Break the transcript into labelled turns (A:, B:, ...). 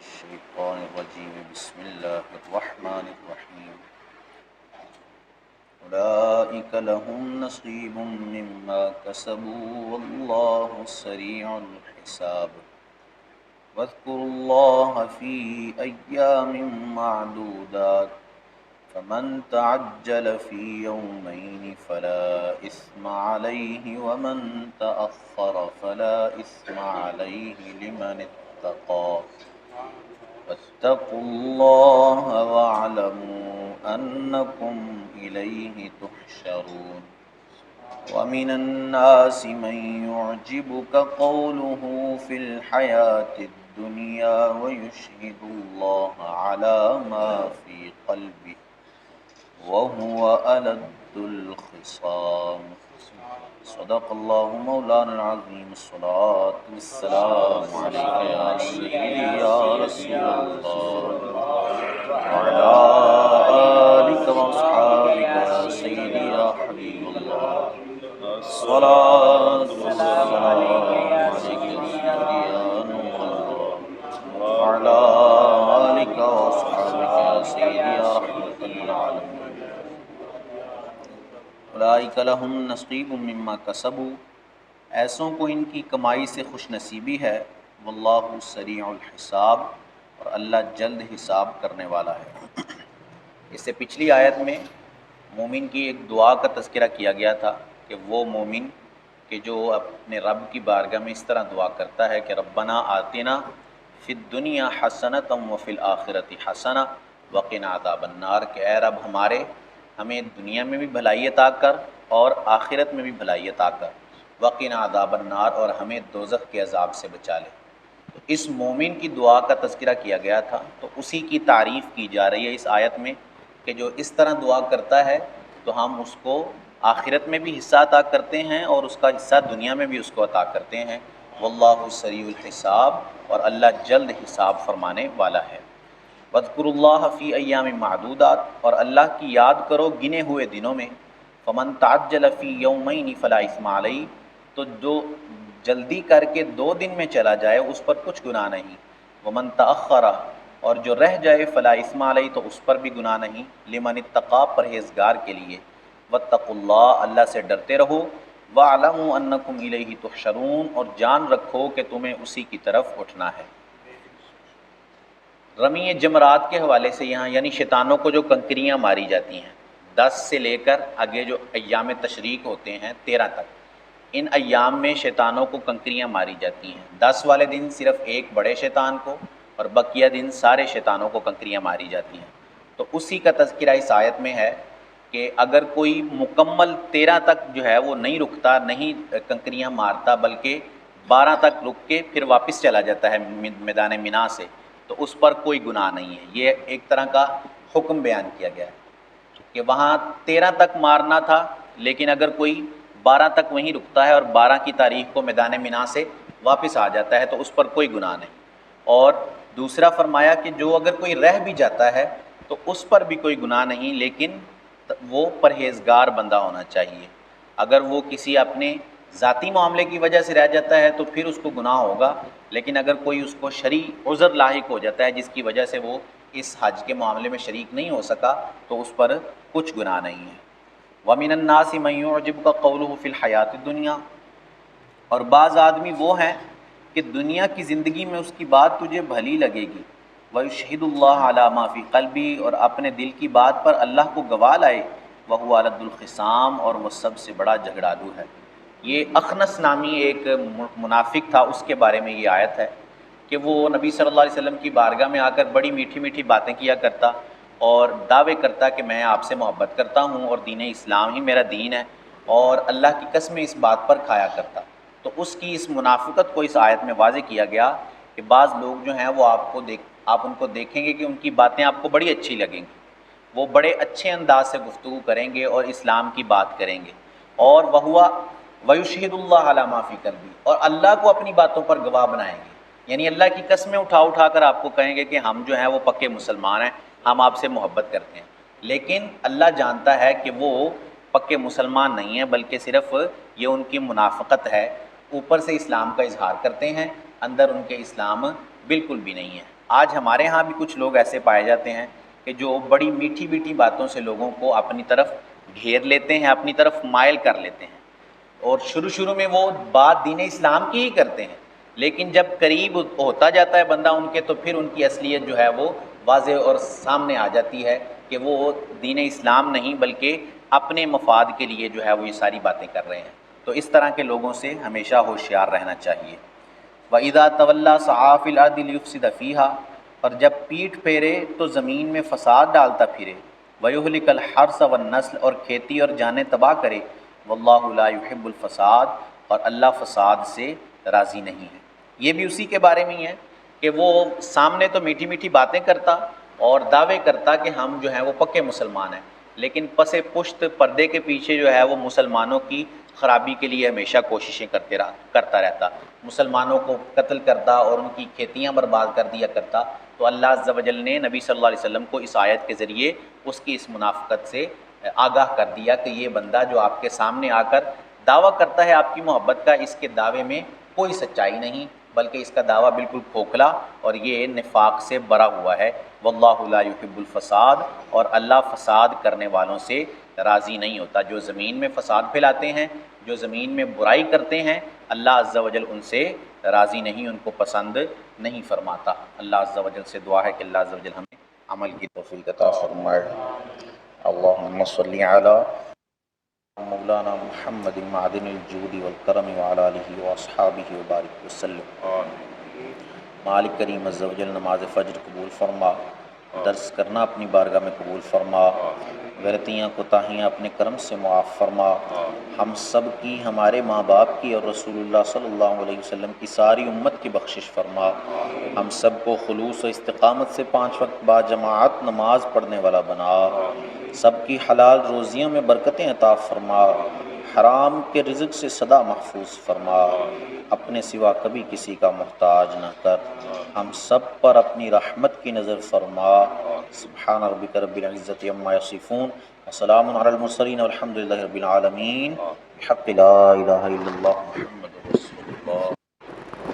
A: الشيطان الرجيم بسم الله الرحمن الرحيم أولئك لهم نصيب مما كسبوا والله سريع الحساب واذكروا الله في أيام معدودات فمن تعجل في يومين فلا إثم عليه ومن تأخر فلا إثم عليه لمن اتقى واتقوا الله واعلموا أنكم إليه تحشرون ومن الناس من يعجبك قوله في الحياة الدنيا ويشهد الله على ما في قلبه وهو ألد الخصام صدق الله مولانا العظيم الصلاة والسلام عليك يا سيدي يا رسول الله وعلى آلك وأصحابك يا سيدي يا حبيب الله الصلاة والسلام عليك يا سيدي يا نور الله وعلى آلك وأصحابك يا سيدي يا رحمة للعالمين اولئک لہم نصیب مما کسبوا، ایسوں کو ان کی کمائی سے خوش نصیبی ہے، واللہ سریع الحساب، اور اللہ جلد حساب کرنے والا ہے۔ اس سے پچھلی آیت میں مومن کی ایک دعا کا تذکرہ کیا گیا تھا کہ وہ مومن کہ جو اپنے رب کی بارگاہ میں اس طرح دعا کرتا ہے کہ ربنا آتنا فی الدنیا حسنۃ وفی الآخرۃ حسنۃ وقنا عذاب النار، کہ اے رب ہمارے ہمیں دنیا میں بھی بھلائی عطا کر اور آخرت میں بھی بھلائی عطا کر، وقنا عذاب النار، اور ہمیں دوزخ کے عذاب سے بچا لے۔ تو اس مومن کی دعا کا تذکرہ کیا گیا تھا، تو اسی کی تعریف کی جا رہی ہے اس آیت میں کہ جو اس طرح دعا کرتا ہے تو ہم اس کو آخرت میں بھی حصہ عطا کرتے ہیں اور اس کا حصہ دنیا میں بھی اس کو عطا کرتے ہیں۔ واللہ سریع الحساب، اور اللہ جلد حساب فرمانے والا ہے۔ وَاذْكُرُوا اللَّهَ فِي أَيَّامٍ مَّعْدُودَاتٍ، اور اللہ کی یاد کرو گنے ہوئے دنوں میں۔ فَمَن تَعَجَّلَ فِي يَوْمَيْنِ فَلَا إِثْمَ عَلَيْهِ، تو جو جلدی کر کے 2 دن میں چلا جائے اس پر کچھ گناہ نہیں۔ وَمَن تَأَخَّرَ، اور جو رہ جائے فَلَا إِثْمَ عَلَيْهِ، تو اس پر بھی گناہ نہیں۔ لِمَنِ اتَّقَىٰ، پرہیزگار کے لیے۔ وَاتَّقُوا اللَّهَ، اللہ سے ڈرتے رہو۔ وَاعْلَمُوا أَنَّكُمْ إِلَيْهِ تُحْشَرُونَ، اور جان رکھو کہ تمہیں اسی کی طرف اٹھنا ہے۔ رمی جمرات کے حوالے سے یہاں یعنی شیطانوں کو جو کنکریاں ماری جاتی ہیں 10 سے لے کر آگے جو ایام تشریق ہوتے ہیں 13 تک، ان ایام میں شیطانوں کو کنکریاں ماری جاتی ہیں۔ 10 والے دن صرف ایک بڑے شیطان کو اور بقیہ دن سارے شیطانوں کو کنکریاں ماری جاتی ہیں۔ تو اسی کا تذکرہ اس آیت میں ہے کہ اگر کوئی مکمل 13 تک جو ہے وہ نہیں رکتا، نہیں کنکریاں مارتا، بلکہ 12 تک رک کے پھر واپس چلا جاتا ہے میدان منا سے، تو اس پر کوئی گناہ نہیں ہے۔ یہ ایک طرح کا حکم بیان کیا گیا ہے کہ وہاں 13 تک مارنا تھا، لیکن اگر کوئی 12 تک وہیں رکتا ہے اور 12 کی تاریخ کو میدان منا سے واپس آ جاتا ہے تو اس پر کوئی گناہ نہیں۔ اور دوسرا فرمایا کہ جو اگر کوئی رہ بھی جاتا ہے تو اس پر بھی کوئی گناہ نہیں، لیکن وہ پرہیزگار بندہ ہونا چاہیے۔ اگر وہ کسی اپنے ذاتی معاملے کی وجہ سے رہ جاتا ہے تو پھر اس کو گناہ ہوگا، لیکن اگر کوئی اس کو شرعی عذر لاحق ہو جاتا ہے جس کی وجہ سے وہ اس حج کے معاملے میں شریک نہیں ہو سکا تو اس پر کچھ گناہ نہیں ہے۔ وَمِنَ النَّاسِ مَن يُعْجِبُكَ قَوْلُهُ فِي الْحَيَاةِ الدُّنْيَا، اور بعض آدمی وہ ہیں کہ دنیا کی زندگی میں اس کی بات تجھے بھلی لگے گی۔ وَيُشْهِدُ اللَّهَ عَلَى مَا فِي قَلْبِهِ، اور اپنے دل کی بات پر اللہ کو گواہ لائے۔ وَهُوَ أَلَدُّ الْخِصَامِ، اور وہ سب سے بڑا جھگڑالو ہے۔ یہ اخنس نامی ایک منافق تھا، اس کے بارے میں یہ آیت ہے کہ وہ نبی صلی اللہ علیہ وسلم کی بارگاہ میں آ کر بڑی میٹھی میٹھی باتیں کیا کرتا اور دعوے کرتا کہ میں آپ سے محبت کرتا ہوں اور دین اسلام ہی میرا دین ہے، اور اللہ کی قسمیں اس بات پر کھایا کرتا۔ تو اس کی اس منافقت کو اس آیت میں واضح کیا گیا کہ بعض لوگ جو ہیں وہ آپ ان کو دیکھیں گے کہ ان کی باتیں آپ کو بڑی اچھی لگیں گی، وہ بڑے اچھے انداز سے گفتگو کریں گے اور اسلام کی بات کریں گے، اور وَيُشْهِدُ اللَّهَ عَلَى مَا فِي قَلْبِهِ، اور اللہ کو اپنی باتوں پر گواہ بنائیں گے، یعنی اللہ کی قسمیں اٹھا کر آپ کو کہیں گے کہ ہم جو ہیں وہ پکے مسلمان ہیں، ہم آپ سے محبت کرتے ہیں، لیکن اللہ جانتا ہے کہ وہ پکے مسلمان نہیں ہیں، بلکہ صرف یہ ان کی منافقت ہے، اوپر سے اسلام کا اظہار کرتے ہیں، اندر ان کے اسلام بالکل بھی نہیں ہے۔ آج ہمارے ہاں بھی کچھ لوگ ایسے پائے جاتے ہیں کہ جو بڑی میٹھی میٹھی باتوں سے لوگوں کو اپنی طرف گھیر لیتے ہیں، اپنی طرف مائل کر لیتے ہیں، اور شروع میں وہ بات دین اسلام کی ہی کرتے ہیں، لیکن جب قریب ہوتا جاتا ہے بندہ ان کے، تو پھر ان کی اصلیت جو ہے وہ واضح اور سامنے آ جاتی ہے کہ وہ دین اسلام نہیں بلکہ اپنے مفاد کے لیے جو ہے وہ یہ ساری باتیں کر رہے ہیں۔ تو اس طرح کے لوگوں سے ہمیشہ ہوشیار رہنا چاہیے۔ وَإِذَا تَوَلَّى سَعَىٰ فِي الْأَرْضِ لِيُفْسِدَ فِيهَا، اور جب پیٹھ پھیرے تو زمین میں فساد ڈالتا پھرے، وَيُهْلِكَ الْحَرْثَ وَالنَّسْلَ، اور کھیتی اور جانیں تباہ کرے، وَاللَّهُ لَا يُحِبُّ الْفَسَاد، اور اللہ فساد سے راضی نہیں ہے۔ یہ بھی اسی کے بارے میں ہی ہے کہ وہ سامنے تو میٹھی میٹھی باتیں کرتا اور دعوے کرتا کہ ہم جو ہیں وہ پکے مسلمان ہیں، لیکن پس پشت پردے کے پیچھے جو ہے وہ مسلمانوں کی خرابی کے لیے ہمیشہ کوششیں کرتا رہتا، مسلمانوں کو قتل کرتا اور ان کی کھیتیاں برباد کر دیا کرتا۔ تو اللہ عز و جل نے نبی صلی اللہ علیہ وسلم کو اس آیت کے ذریعے اس کی اس منافقت سے آگاہ کر دیا کہ یہ بندہ جو آپ کے سامنے آ کر دعویٰ کرتا ہے آپ کی محبت کا، اس کے دعوے میں کوئی سچائی نہیں، بلکہ اس کا دعویٰ بالکل کھوکھلا اور یہ نفاق سے بھرا ہوا ہے۔ واللہ لا يحب الفساد، اور اللہ فساد کرنے والوں سے راضی نہیں ہوتا۔ جو زمین میں فساد پھیلاتے ہیں، جو زمین میں برائی کرتے ہیں، اللہ عز و جل ان سے راضی نہیں، ان کو پسند نہیں فرماتا۔ اللہ عز و جل سے دعا ہے کہ اللہ عز و جل ہمیں عمل کی توفیق عطا فرمائے۔ اللہم صلی علی مولانا محمد معدن الجود والکرم وعلی آلہ واصحابہ وبارک وسلم۔ مالک کریم عز و جل نماز فجر قبول فرما، درس کرنا اپنی بارگاہ میں قبول فرما، غلطیاں کوتاہیاں اپنے کرم سے معاف فرما، ہم سب کی، ہمارے ماں باپ کی اور رسول اللہ صلی اللہ علیہ وسلم کی ساری امت کی بخشش فرما، ہم سب کو خلوص و استقامت سے 5 وقت بعد جماعت نماز پڑھنے والا بنا، سب کی حلال روزیوں میں برکتیں عطا فرما، حرام کے رزق سے سدا محفوظ فرما، اپنے سوا کبھی کسی کا محتاج نہ کر، ہم سب پر اپنی رحمت کی نظر فرما۔ سبحان ربک رب العزت عما یصفون، وسلام علی المرسلین والحمد للہ رب العالمین، بحق لا الہ الا اللہ محمد رسول اللہ۔